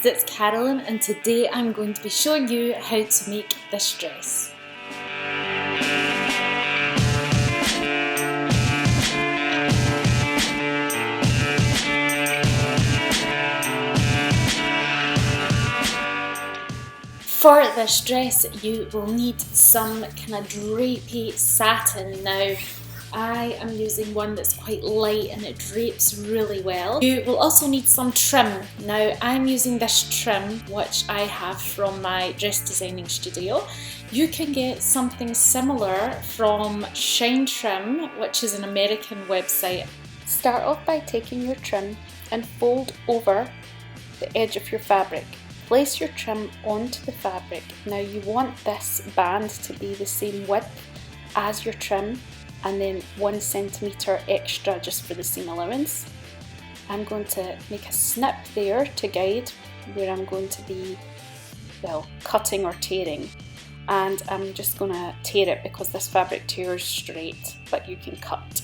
guys, it's Carolyn and today I'm going to be showing you how to make this dress. For this dress you will need some kind of drapey satin. Now I am using one that's quite light and it drapes really well. You will also need some trim. Now I'm using this trim which I have from my dress designing studio. You can get something similar from Shine Trim, which is an American website. Start off by taking your trim and fold over the edge of your fabric. Place your trim onto the fabric. Now you want this band to be the same width as your trim, and then 1 centimetre extra just for the seam allowance. I'm going to make a snip there to guide where I'm going to be, well, cutting or tearing. And I'm just going to tear it because this fabric tears straight, but you can cut.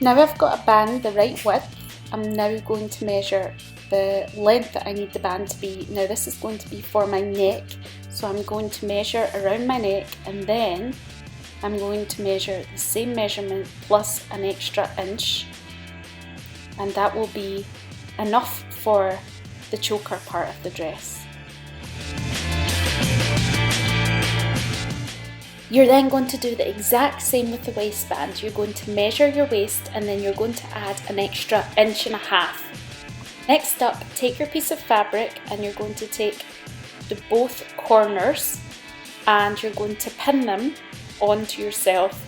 Now I've got a band the right width. I'm now going to measure the length that I need the band to be. Now this is going to be for my neck, so I'm going to measure around my neck and then I'm going to measure the same measurement plus an extra inch, and that will be enough for the choker part of the dress. You're then going to do the exact same with the waistband. You're going to measure your waist and then you're going to add an extra 1.5 inches. Next up, take your piece of fabric and you're going to take both corners and you're going to pin them onto yourself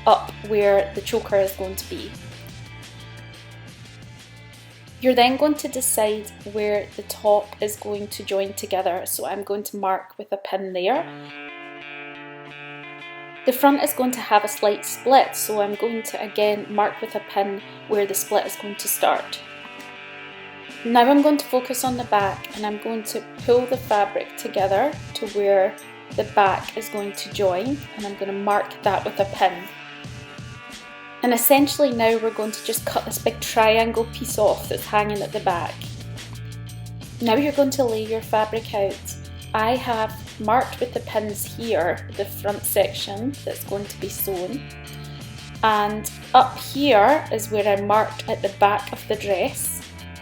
up where the choker is going to be. You're then going to decide where the top is going to join together, so I'm going to mark with a pin there. The front is going to have a slight split, so I'm going to again mark with a pin where the split is going to start. Now I'm going to focus on the back and I'm going to pull the fabric together to where the back is going to join, and I'm going to mark that with a pin. And essentially now we're going to just cut this big triangle piece off that's hanging at the back. Now you're going to lay your fabric out. I have marked with the pins here the front section that's going to be sewn, and up here is where I marked at the back of the dress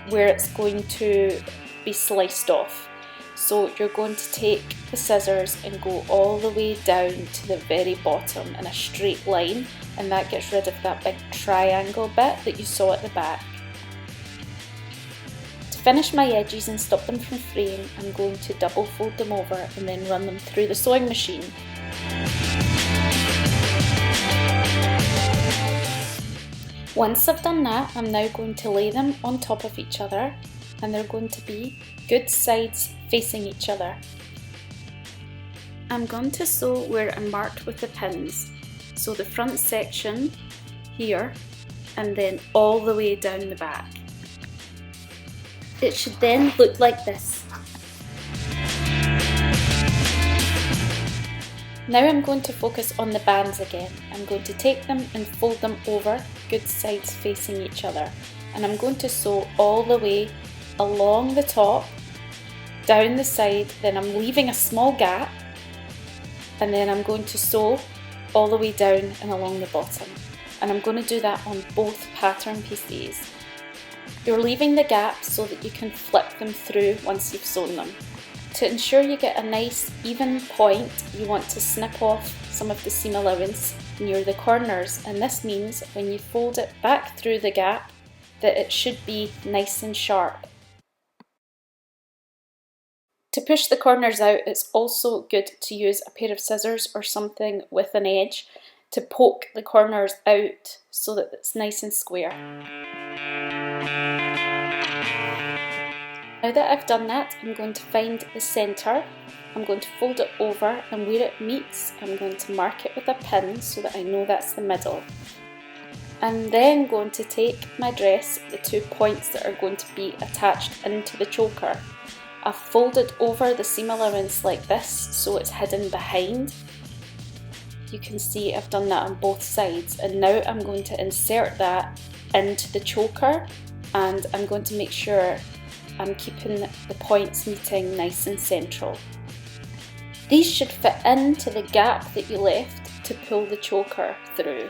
where it's going to be sliced off. So you're going to take the scissors and go all the way down to the very bottom in a straight line, and that gets rid of that big triangle bit that you saw at the back. To finish my edges and stop them from fraying, I'm going to double fold them over and then run them through the sewing machine. Once I've done that, I'm now going to lay them on top of each other, and they're going to be good sides facing each other. I'm going to sew where I'm marked with the pins, so the front section here and then all the way down the back. It should then look like this. Now I'm going to focus on the bands again. I'm going to take them and fold them over, good sides facing each other, and I'm going to sew all the way along the top, down the side, then I'm leaving a small gap, and then I'm going to sew all the way down and along the bottom, and I'm going to do that on both pattern pieces. You're leaving the gap so that you can flip them through once you've sewn them. To ensure you get a nice even point, you want to snip off some of the seam allowance near the corners, and this means when you fold it back through the gap that it should be nice and sharp. To push the corners out, it's also good to use a pair of scissors or something with an edge to poke the corners out so that it's nice and square. Now that I've done that, I'm going to find the centre, I'm going to fold it over, and where it meets I'm going to mark it with a pin so that I know that's the middle. I'm then going to take my dress, the 2 points that are going to be attached into the choker. I've folded over the seam allowance like this so it's hidden behind. You can see I've done that on both sides, and now I'm going to insert that into the choker, and I'm going to make sure I'm keeping the points meeting nice and central. These should fit into the gap that you left to pull the choker through.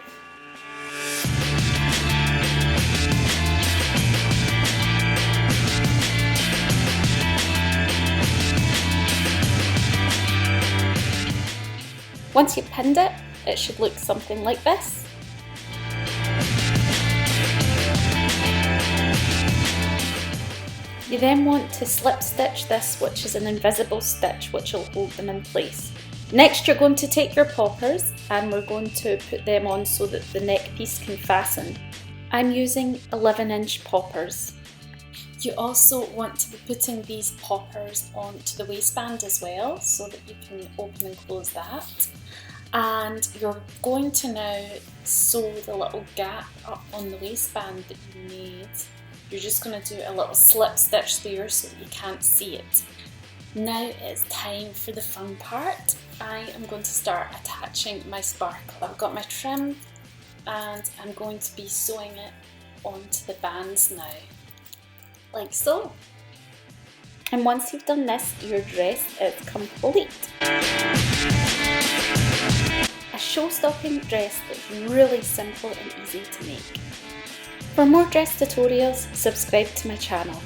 Once you've pinned it, it should look something like this. You then want to slip stitch this, which is an invisible stitch which will hold them in place. Next, you're going to take your poppers and we're going to put them on so that the neck piece can fasten. I'm using 11-inch poppers. You also want to be putting these poppers onto the waistband as well, so that you can open and close that. And you're going to now sew the little gap up on the waistband that you made. You're just going to do a little slip stitch there so that you can't see it. Now it's time for the fun part. I am going to start attaching my sparkle. I've got my trim and I'm going to be sewing it onto the bands now, like so. And once you've done this, your dress is complete. A show-stopping dress that's really simple and easy to make. For more dress tutorials, subscribe to my channel.